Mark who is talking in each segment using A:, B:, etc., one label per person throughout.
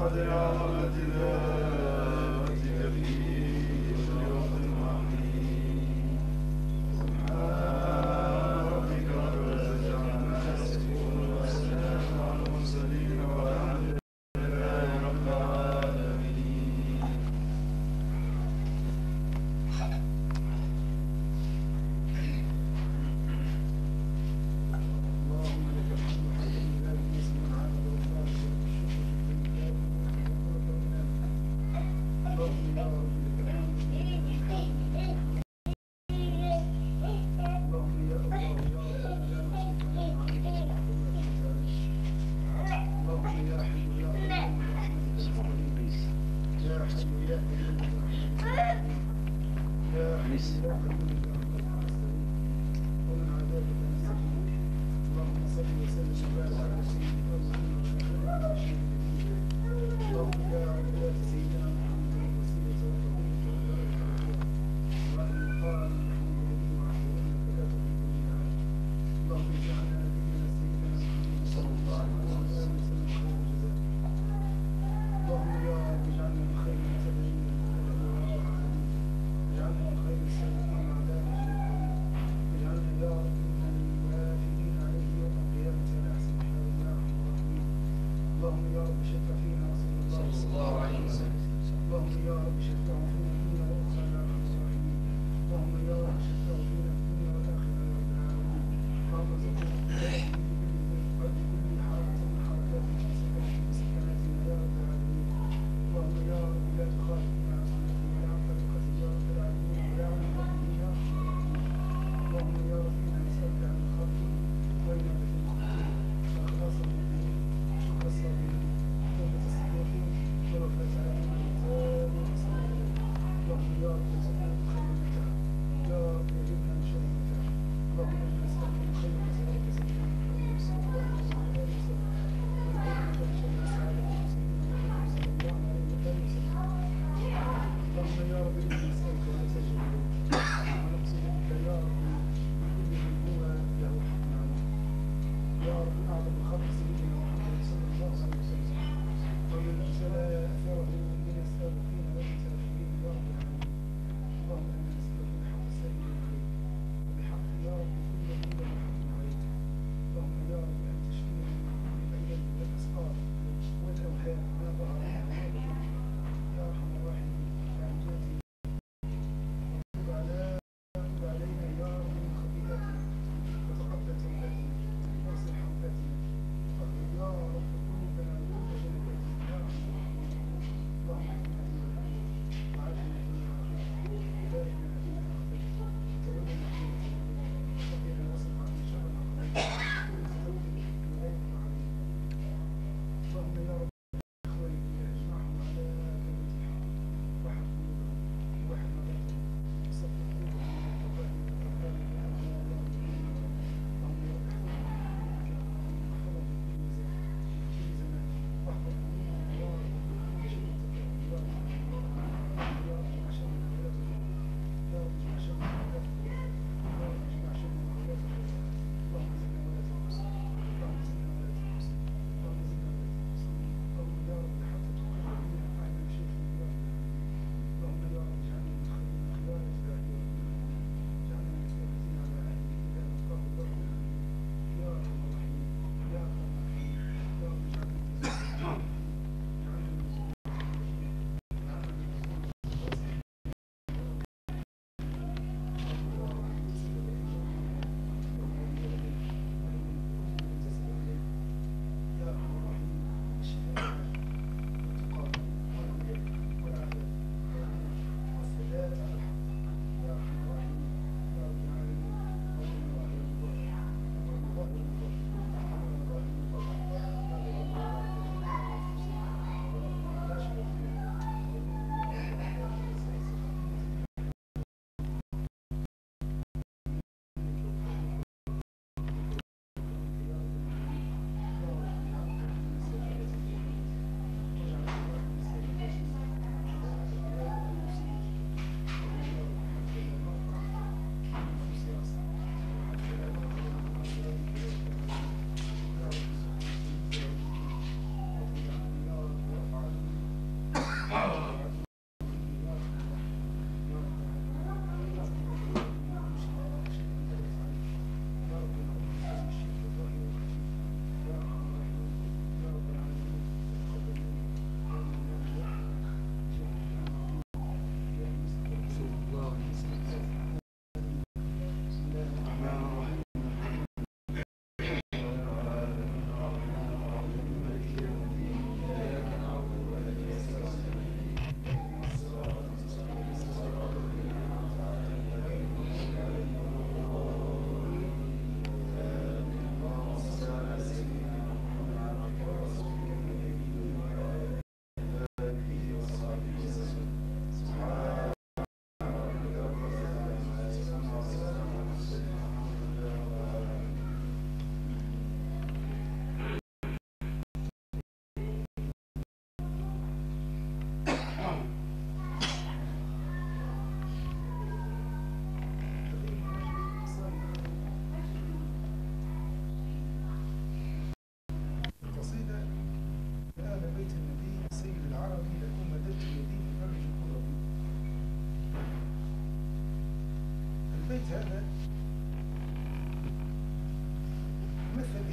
A: قدر عظمة ذاتك في كل وقت وحين. سبحان ربك رب العزة عما يصفون والسلام على المرسلين والحمد لله رب العالمين. اللهم لك الحمد حمدا لا ينسى من عمل وفاق اللهم يا رب لك الحمد. اللهم يا الله يا رب لا نحصي ثناء عليك اللهم يا حي يا قيوم برحمتك نستغيث. يا حي يا قيوم برحمتك يا حي يا قيوم برحمتك نستغيث ومن عذابك نستغيث. اللهم صل وسلم وبارك على سيدنا محمد وعلى آله وصحبه. اللهم يا رب لا سيدنا محمد الوسيلة والفضيلة والدرجة وأن يقال محمد الذي وعده أنك لا تضيق الميعاد. اللهم اجعلنا نبينا سيدنا محمد صلى الله عليه وسلم خير الجزاء. اللهم يا رب اجعلنا من خير المتبعين للهدى والعالمين. اجعلنا من خير السابقين على نجم الطريق. اجعلنا يا رب ممن الوافدين عليه يوم القيامة على أحسن حال يا أرحم الراحمين. اللهم يا رب شفع فينا رسول الله صلى الله عليه وسلم. اللهم يا رب شفعه فينا الدنيا والآخرة يا أرحم الراحمين. اللهم يا رب شفعه فينا الدنيا والآخرة يا رب العالمين. اللهم ارزقنا بكل حركة من حركاتنا وسكناتنا يا رب العالمين. اللهم يا رب لا تخالف بنا سنتي ولا عن طريقتي يا رب العالمين ولا عن نبيه يا أرحم الراحمين. اللهم يا رب إنا نسألك عن الخلق وإنابة المخلوقين وإخلاص المؤمنين وشكر الصابرين وتوبة الصديقين والوفاة على الإيمان والإسلام. اللهم يا رب ارزقنا بخير النجاة. يا رب يجبنا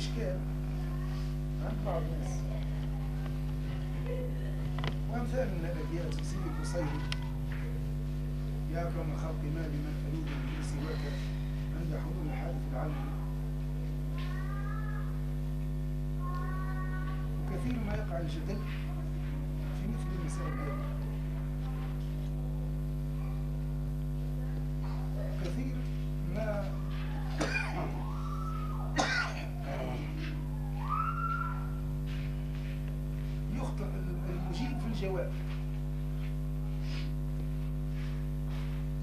A: إشكال عند بعض الناس، وأمثال من الأبيات في سيد القصيري: يا أكرم الخلق ما لمن ألوذ به سواك عند حلول الحادث العلمي. وكثير ما يقع الجدل في مثل المسائل هذه، كثير ما يخطئ المجيب في الجواب.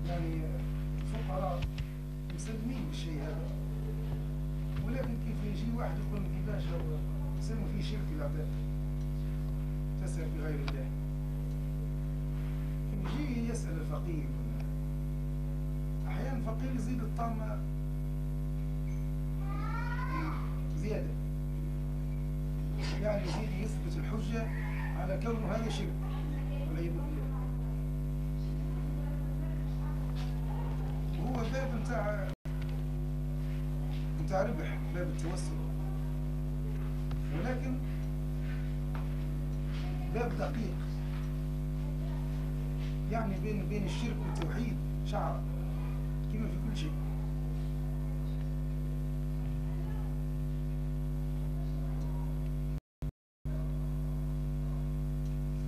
A: يعني الفقراء مسلمين بالشيء هذا، ولكن كيف يجي واحد يقول لك كيفاش هو يسموا فيه شرك العباد، تسأل بغير الله. يجي يسأل الفقير، أحيانا الفقير يزيد الطامة زيادة، يعني يزيد يثبت الحجة على كونه هذا شرك والعياذ بالله. وهو باب نتاع ربح، باب التوسل، ولكن باب دقيق، يعني بين الشرك والتوحيد شعرة كما في كل شيء.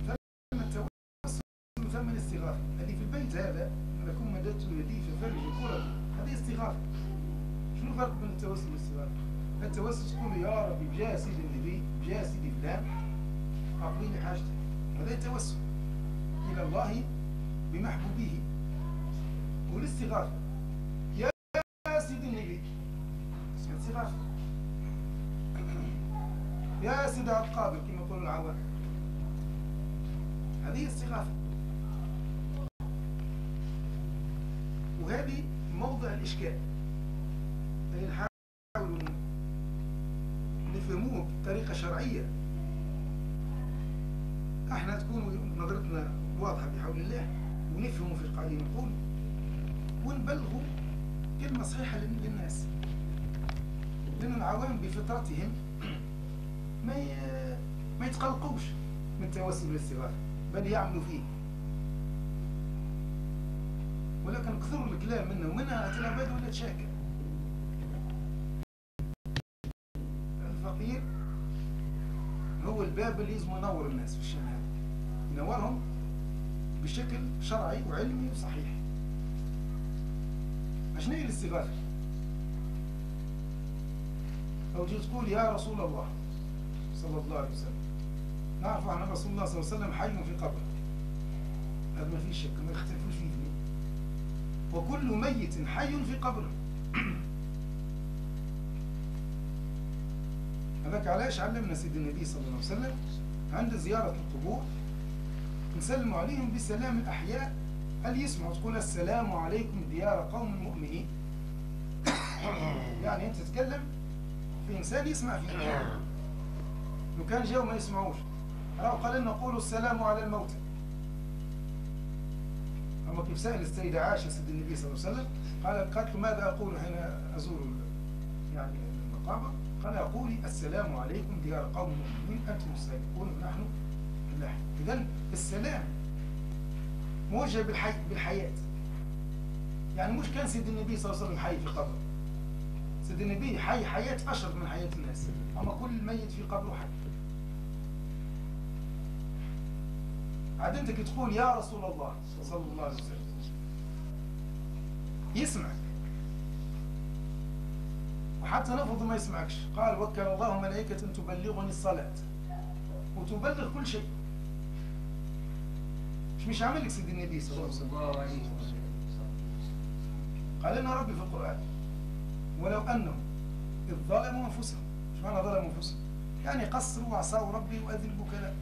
A: ثم التوسل ثم الاستغاثة. اللي في البيت هذا لكم مددت يدي ففرجوا كرة، هذه استغاثة. شنو الفرق بين التوسل والاستغاثة؟ التوسل تقول يا ربي بجاه سيدي النبي، بجاه سيدي فلان أقضي لي حاجتي، هذا التوسل إلى الله بمحبوبه. والاستغاثة يا سيدي النبي، استغاثة يا سيدي عبد القادر كما يقول العوام، هذه استغاثة. وهذه موضع الإشكال اللي نحاول نفهموه بطريقة شرعية، احنا تكون نظرتنا واضحة بحول الله، ونفهموا في القاعدين نقول، ونبلغوا كلمة صحيحة للناس. لأن العوام بفطرتهم ما يتقلقوش من التوسل والاستغاثة، بل يعملوا فيه. ولكن كثر الكلام منه ومنها العباد ولا تشاكل. الفقير هو الباب اللي لازم ينور الناس في الشام هذا، ينورهم بشكل شرعي وعلمي وصحيح. شنو هي الاستغاثة؟ لو جيت تقول يا رسول الله صلى الله عليه وسلم، نعرف عن رسول الله صلى الله عليه وسلم حي في قبره، هذا ما فيش شك، ما يختلفوش فيه اثنين. وكل ميت حي في قبره. هذاك علاش علمنا سيد النبي صلى الله عليه وسلم عند زيارة القبور نسلم عليهم بسلام الأحياء، هل يسمعوا تقول السلام عليكم ديار قوم مؤمنين. يعني أنت تتكلم في إنسان يسمع فيك، لو كان جاوا ما يسمعوش. راهو قال لنا قولوا السلام على الموتى. أما كيف سأل السيدة عائشة سيد النبي صلى الله عليه وسلم، قالت له ماذا أقول حين أزور يعني المقابر؟ قال أقول السلام عليكم ديار قوم مؤمنين أنتم السابقون ونحن اللاحق. إذن السلام موجه بالحياة. يعني مش كان سيد النبي صلى الله عليه وسلم حي في قبره، سيد النبي حي حياة أشرف من حياة الناس، أما كل ميت في قبره حي. عاد أنت كي تقول يا رسول الله صلى الله عليه وسلم يسمعك، وحتى نفرض ما يسمعكش، قال وكل الله ملائكة تبلغني الصلاة، وتبلغ كل شيء. مش عامل لك سيد النبي صلى الله عليه وسلم؟ قال لنا ربي في القرآن ولو أنهم إذ ظلموا أنفسهم. ايش معنى ظلموا أنفسهم؟ يعني قصروا وعصوا ربي وأذنبوا كلام،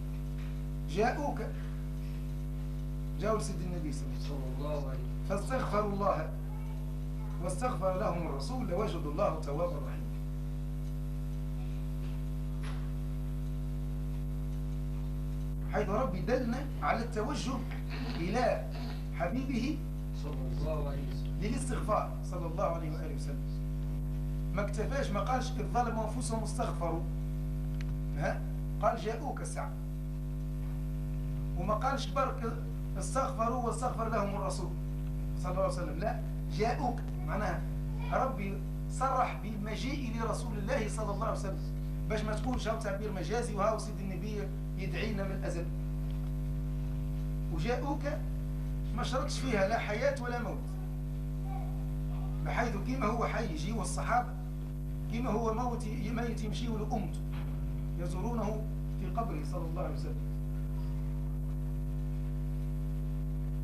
A: جاءوك، جاءوا لسيد النبي صلى الله عليه وسلم فاستغفروا الله واستغفر لهم الرسول لوجدوا الله توابا رحيما. حيث ربي دلنا على التوجه إلى حبيبه صلى الله عليه وسلم للاستغفار صلى الله عليه وآله وسلم، ما اكتفاش، ما قالش إذ ظلموا أنفسهم استغفروا، ها قال جاءوك الساعة، وما قالش برك استغفروا واستغفر لهم الرسول صلى الله عليه وسلم، لا جاءوك، معناها ربي صرح بمجيء لرسول الله صلى الله عليه وسلم، باش ما تقولش هاو تعبير مجازي وهاو سيد النبي يدعينا من الأزل. وجاءوك ما شرطش فيها لا حياة ولا موت، بحيث كيما هو حي يجي والصحابة، كيما هو ميت يمشي لأمته يزورونه في قبره صلى الله عليه وسلم.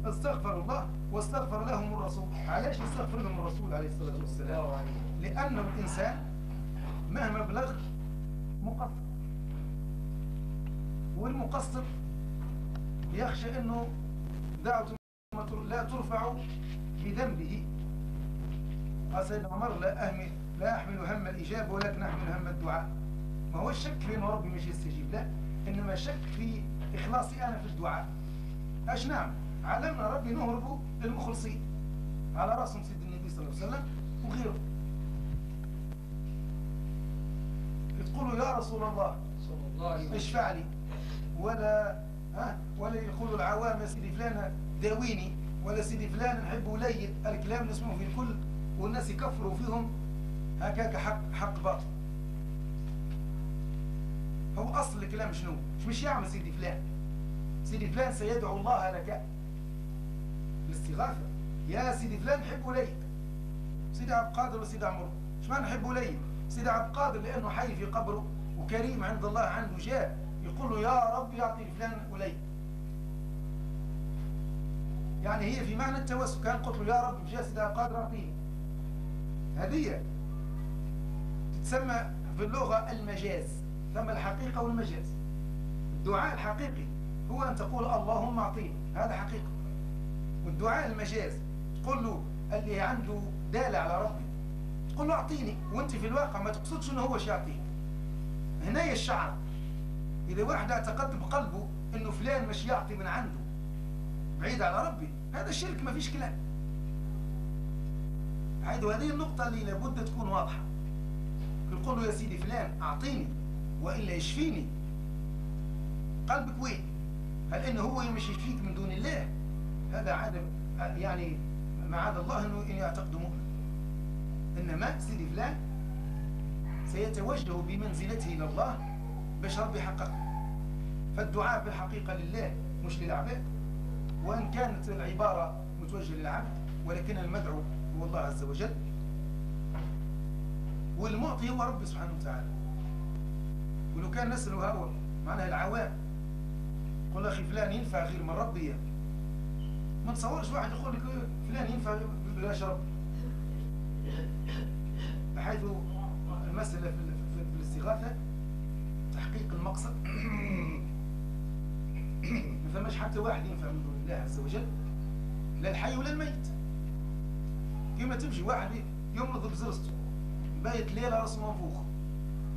A: استغفر الله واستغفر لهم الرسول. علاش استغفر لهم الرسول عليه الصلاة والسلام؟ لأنه الإنسان مهما بلغ مقصر، والمقصر يخشى أنه دعوته لا ترفع بذنبه. قال سيدنا عمر لا أحمل هم الإجابة ولكن أحمل هم الدعاء. ما هو الشك في أنه ربي مش يستجيب، لا، إنما شك في إخلاصي أنا في الدعاء. أش نعم، علمنا ربي نهرب للمخلصين، على رأسهم سيد النبي صلى الله عليه وسلم وغيره. يقولوا يا رسول الله اشفع لي، ولا يقولوا العوام يا سيدي فلان داويني، ولا سيدي فلان نحب وليد، الكلام اللي نسمعه في الكل والناس يكفروا فيهم هكاك حق باطل. هو أصل الكلام شنو؟ مش يعمل سيدي فلان، سيدي فلان سيدعو الله لك الاستغاثة، يا سيدي فلان نحب وليد، سيدي عبد القادر وسيدي عمرو. ايش معنى نحب وليد؟ سيدي عبد القادر لأنه حي في قبره وكريم عند الله، عنده جاه، يقول له يا رب يعطي فلان وليد. يعني هي في معنى التوسل، كان قلت له يا رب بجاه سيدي عبد القادر اعطيه. هذه تتسمى في اللغة المجاز، ثم الحقيقة والمجاز. الدعاء الحقيقي هو أن تقول اللهم أعطيني، هذا حقيقة. والدعاء المجاز تقول له اللي عنده دالة على ربي، تقول له أعطيني، وأنت في الواقع ما تقصدش أنه هو يعطيك. هنا الشعر، إذا واحد اعتقد بقلبه أنه فلان مش يعطي من عنده بعيد على ربي، هذا الشرك ما فيش كلام. هذه النقطة اللي لابد تكون واضحة. يقول له يا سيدي فلان أعطيني وإلا يشفيني، قلبك وين؟ هل إنه هو مش يشفيك من دون الله؟ هذا عدم، يعني معاذ الله إنه إن يعتقد مؤمن. إنما سيدي فلان سيتوجه بمنزلته إلى الله باش ربي يحقق. فالدعاء في الحقيقة لله مش للعباد، وإن كانت العبارة متوجهة للعبد، ولكن المدعو هو الله عز وجل، والمعطي هو ربي سبحانه وتعالى. ولو كان نسأله هو معناها العوام، قل أخي فلان ينفع غير من ربي، ما تصورش واحد يقول لك فلان ينفع بلاش رب، بحيث المسألة في الاستغاثة تحقيق المقصد. ما فماش حتى واحد ينفع من دون الله عز وجل، لا الحي ولا الميت. كما تمشي واحد يمرض بزرسته، بايت ليلة راسه منفوخ،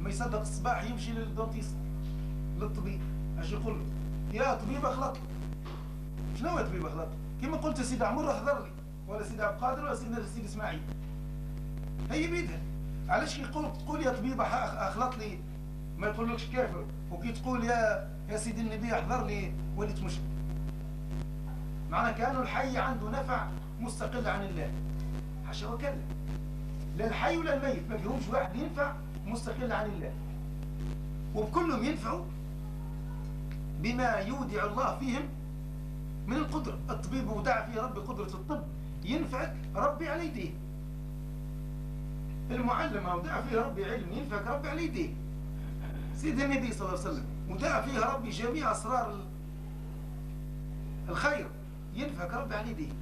A: ما يصدق الصباح يمشي للدونتيست، للطبيب، اش يقول له يا طبيب اخلط لي. شنو هو طبيب اخلط؟ كما قلت سيدي عمر احضر لي، ولا سيدي عبد القادر، ولا سيدي اسماعيل، هي بيدها. علاش تقول يا طبيب اخلط لي ما يقولكش كافر، وكي تقول يا سيدي النبي احضر لي وليت مشرك؟ معنى كانه الحي عنده نفع مستقل عن الله، حاشا وكلا. لا الحي ولا الميت ما فيهمش واحد ينفع مستقل عن الله، وبكلهم ينفعوا بما يودع الله فيهم من القدرة. الطبيب ودع فيه ربي قدرة الطب، ينفعك ربي على يديه. المعلم ودع فيه ربي علم، ينفعك ربي على يديه. سيدنا النبي صلى الله عليه وسلم ودع فيه ربي جميع أسرار الخير، ينفعك ربي على يديه.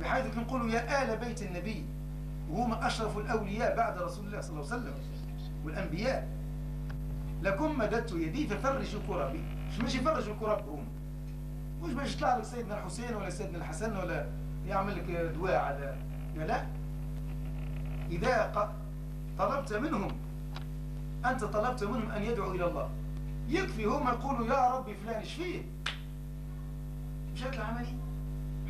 A: بحيث نقولوا يا آل بيت النبي، وهم أشرف الأولياء بعد رسول الله صلى الله عليه وسلم والأنبياء، لكم مددت يدي ففرجوا كربي. مش يفرجوا كربهم، مش باش يطلع لك سيدنا الحسين ولا سيدنا الحسن ولا يعمل لك دواء على، لا. إذا طلبت منهم، أنت طلبت منهم أن يدعوا إلى الله، يكفي هم يقولوا يا ربي فلان اشفيه، بشكل عملي.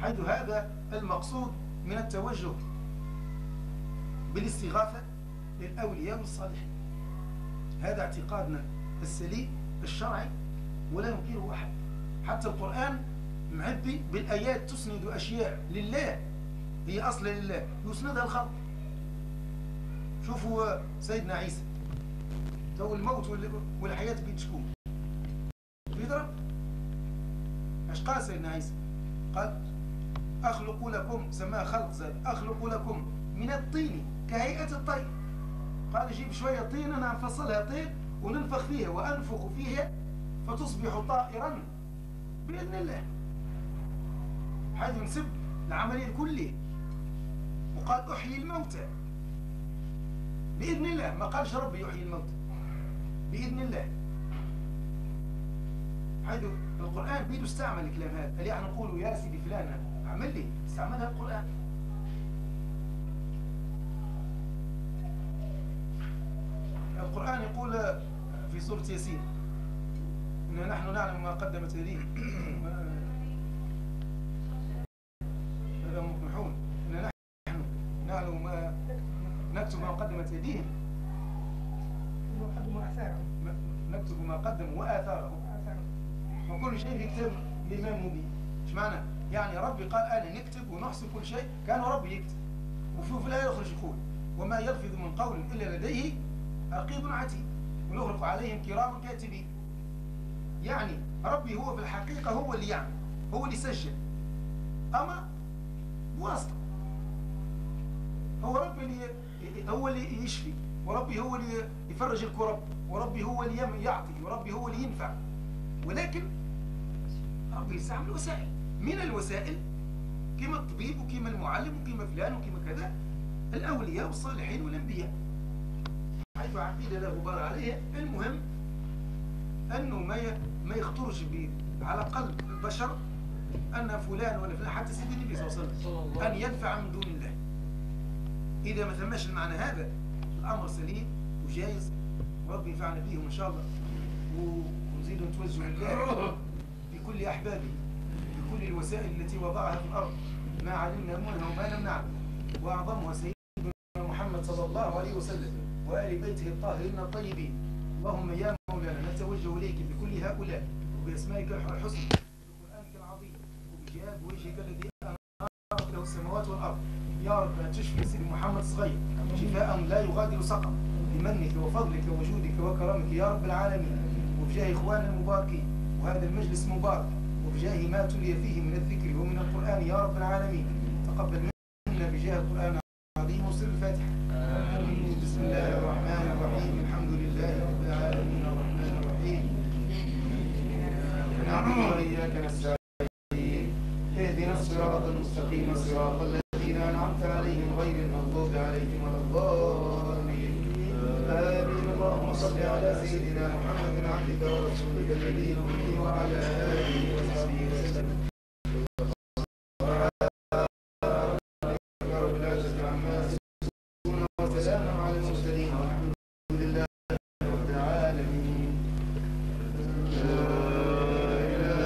A: حيث هذا المقصود من التوجه بالاستغاثة للأولياء والصالحين. هذا اعتقادنا السليم الشرعي ولا ينكره أحد. حتى القرآن معبي بالآيات تسند أشياء لله هي أصل لله يسندها الخلق. شوفوا سيدنا عيسى تو الموت والحياة بيد شكون؟ بيد رب. اش قال سيدنا عيسى؟ قال أخلق لكم، سماه خلق زاد، أخلق لكم من الطين كهيئة الطير. قال جيب شوية طين أنا نفصلها طين وننفخ فيها وأنفخ فيها فتصبح طائرا بإذن الله. حيث ينسب العملية كلها. وقال أحيي الموتى بإذن الله، ما قالش ربي يحيي الموتى، بإذن الله. حيث القرآن بيده استعمل الكلام هذا. اللي احنا نقولوا يا سيدي فلان اعمل لي، استعملها القرآن. القرآن يقول في سورة ياسين إن نحن نعلم ما قدمت يديهم مقنحون، إن نحن نعلم ما نكتب ما قدمت يديهم نكتب ما قدموا وآثارهم. وكل شيء في كتاب الإمام مبين. ايش معنى؟ يعني ربي قال أنا نكتب ونحصي كل شيء، كان ربي يكتب. وفي الآية يخرج يقول وما يلفظ من قول إلا لديه رقيب عتيد ونغرق عليهم كرام كاتبين. يعني ربي هو في الحقيقة هو اللي يعمل، هو اللي سجل، أما واسطة. هو ربي هو اللي يشفي، وربي هو اللي يفرج الكرب، وربي هو اللي يعطي، وربي هو اللي ينفع. ولكن ربي يستعمل وسائل. من الوسائل كما الطبيب وكما المعلم وكما فلان وكما كذا الأولياء والصالحين والأنبياء. حيث عقيدة لا غبار عليها. المهم أنه ما يخطرش على قلب البشر أن فلان ولا فلان، حتى سيدنا النبي صلى الله عليه وسلم، أن يدفع من دون الله. إذا ما ثماش المعنى هذا الأمر سليم وجايز، وربي ينفعنا بهم إن شاء الله. ونزيد نتوجه لله بكل أحبابه بكل الوسائل التي وضعها في الأرض، ما علمنا منها وما لم نعلم، وأعظمها سيدنا محمد صلى الله عليه وسلم وآل بيته الطاهرين الطيبين. اللهم يا مولانا نتوجه إليك بكل هؤلاء وبأسمائك الحسنى وبقرآنك العظيم وبجهاد وجهك الذي أنارت له السماوات والأرض. يا رب أن تشفي سيدي محمد صغير شفاء لا يغادر سقم بمنك وفضلك وجودك وكرمك يا رب العالمين. وبجاه إخواننا المباركين وهذا المجلس المبارك، وبجاه ما تلي فيه من الذكر ومن القرآن يا رب العالمين. تقبل منا بجاه القرآن العظيم وسر الفاتحة. آمين. بسم الله الرحمن الرحيم. الحمد لله رب العالمين الرحمن الرحيم نعبد وإياك نستعين اهدنا الصراط المستقيم صراط الذين أنعمت عليهم غير المغضوب عليهم ولا الضالين. آمين. اللهم صل على سيدنا محمد عبدك ورسولك النبي الأمي وعلى آله وصحبه وسلم. وسلام على المرسلين والحمد لله رب العالمين. لا إله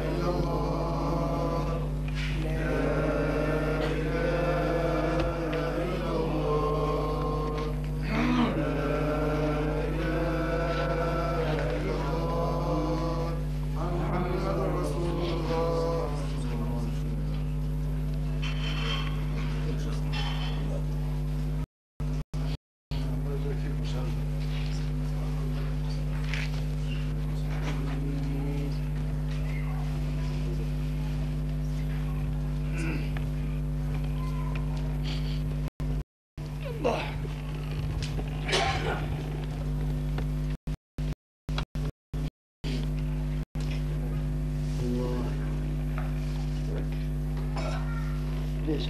A: إلا الله. لا إله إلا الله. لا إله إلا الله. محمد رسول الله. ليش؟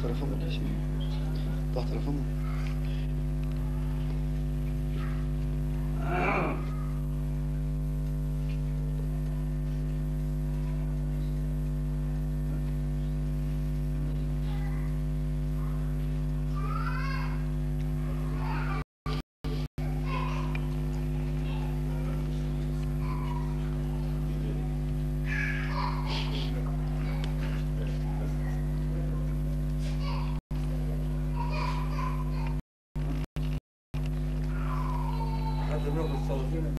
A: تلفون ولا شيء؟ طلع تلفون؟ الصوتين